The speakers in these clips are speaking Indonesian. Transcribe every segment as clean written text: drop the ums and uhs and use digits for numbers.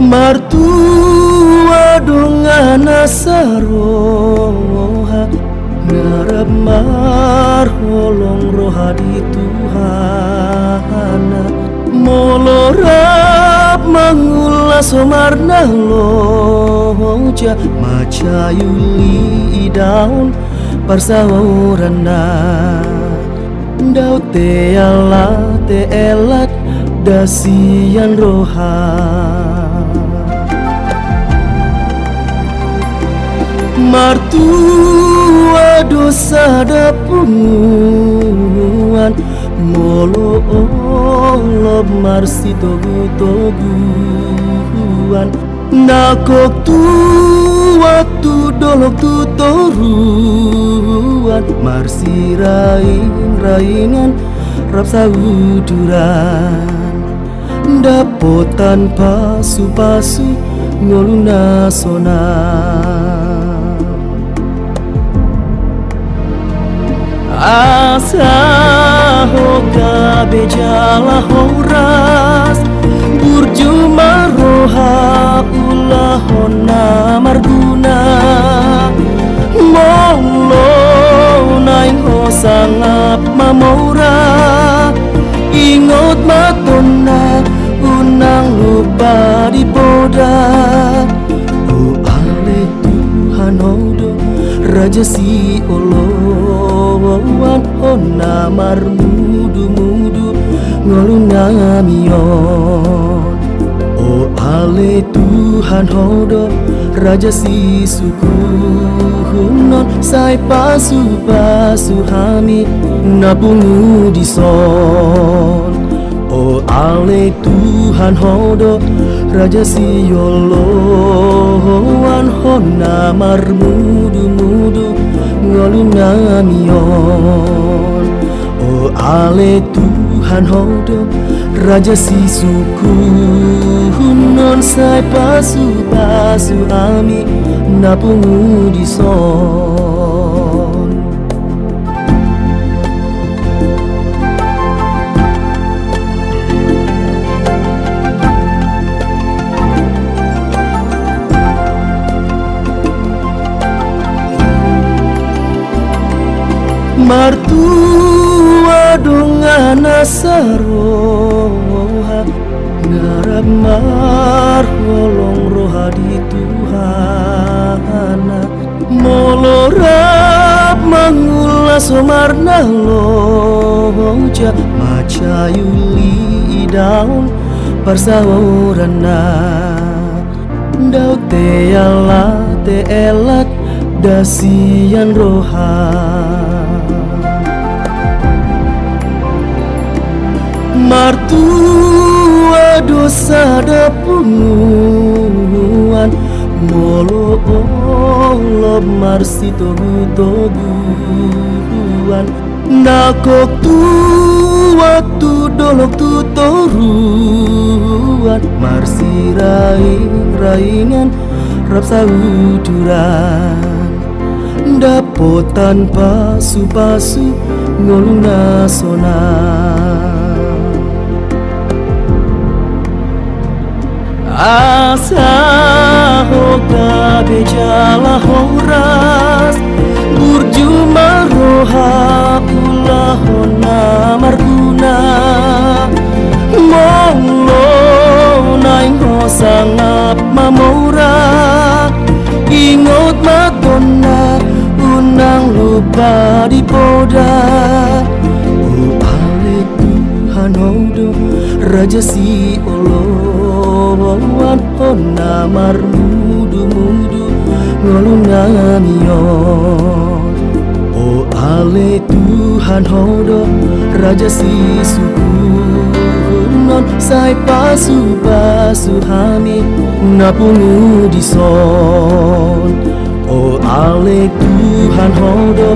Martua dongana saroha ngarap marholong roha di Tuhana molorap mangulas somarna loja maca yuli daun parsaurana dau te ala te elat dasian roha martua dosa dapunguan molo olob marsi togu-toguan nakok tu waktu dolok tu toruan marsi raing-raingan rap sauduran dapotan pasu-pasu ngoluna sona asa hoka bejala horas burjuma roha ulah hona marguna monglo naing ho sangap mamora ingot matona unang lupa di poda o ale Tuhan odo raja si olowan hona marmudu-mudu ngoluna mion o ale Tuhan odo raja si suku hunon sai pasu-pasu hami napungu di son o ale Tuhan hodo raja si yolowan hona marmudu-mudu ngoluna mion o ale Tuhan hodo raja si suku hunon sai pasu-pasu ami napungu di son martua dongana saroha ngarap marholong roha di Tuhana molorap mangulas somarna loja maca yuli daun parsaurana dau te ala te elat dasian roha martua dosa dapunguan molo olob marsi togu-toguan nakok tu waktu dolok tu toruan marsi raing-raingan rap sauduran dapotan pasu-pasu ngoluna sona asa hoka bejala horas burjuma roha ulah hona marguna monglo naing ho sangap mamora ingot matona unang lupa di poda o ale Tuhan hodo raja si olowan hona marmudu-mudu ngoluna mion o ale Tuhan hodo raja si suku non sai pasu-pasu hami napungu di son o ale Tuhan hodo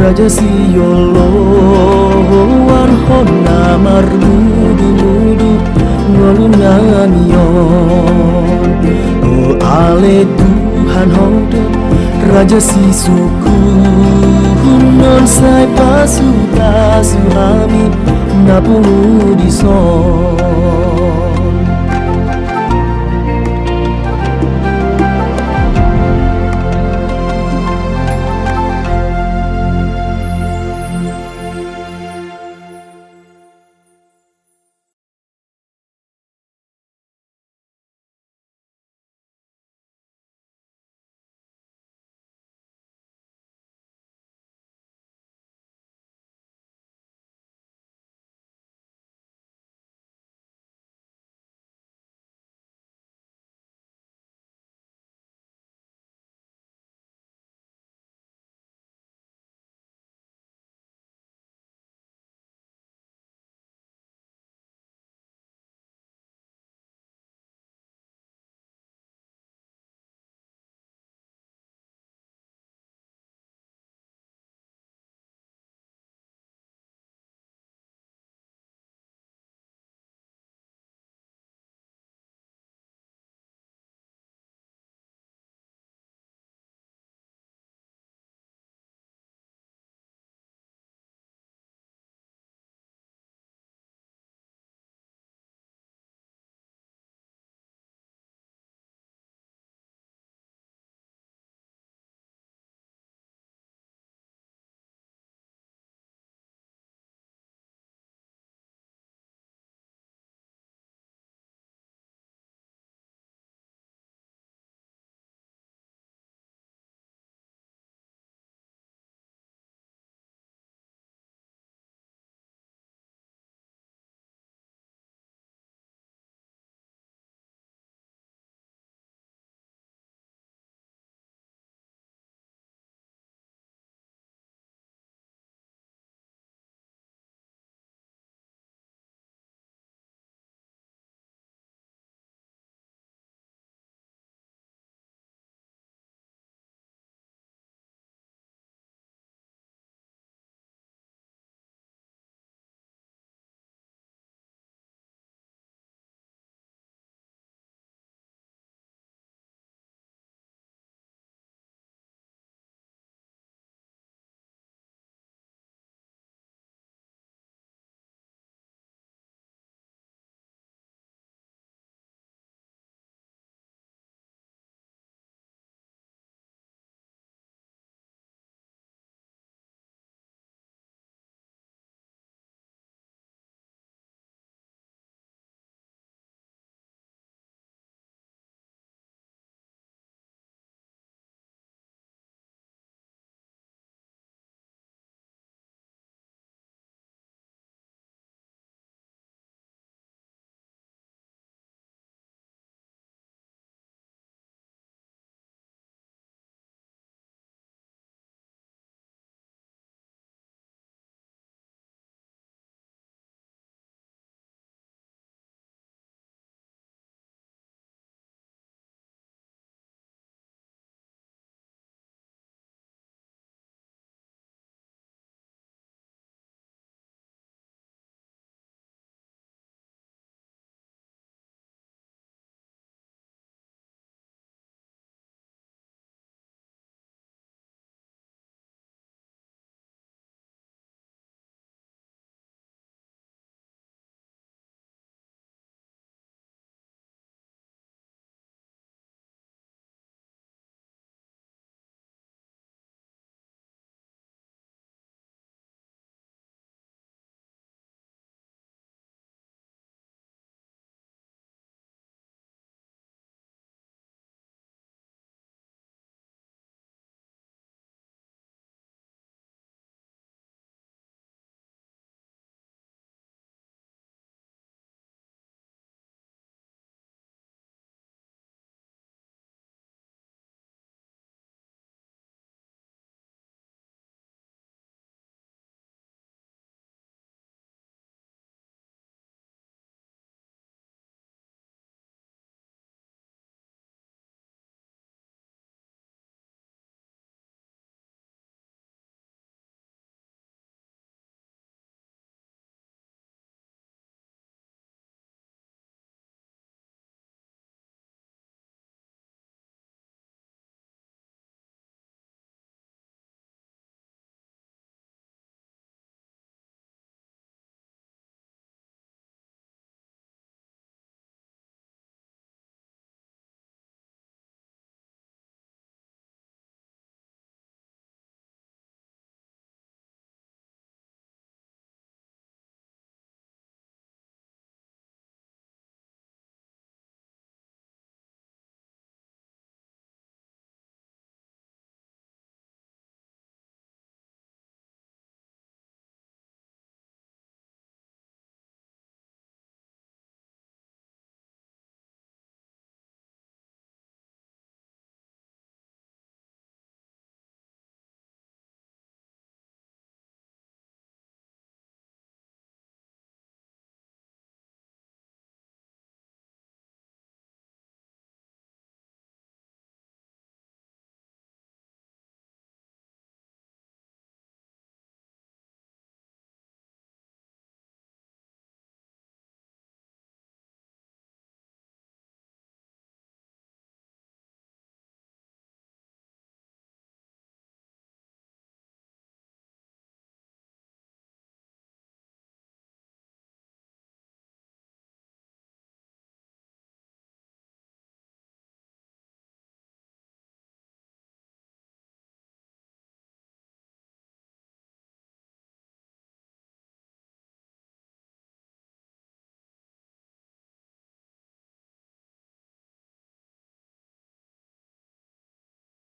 raja si yolowan hona marmudu-mudu ngoluna mion o ale Tuhan hodo raja si suku non sai pasu-pasu hami napungu di son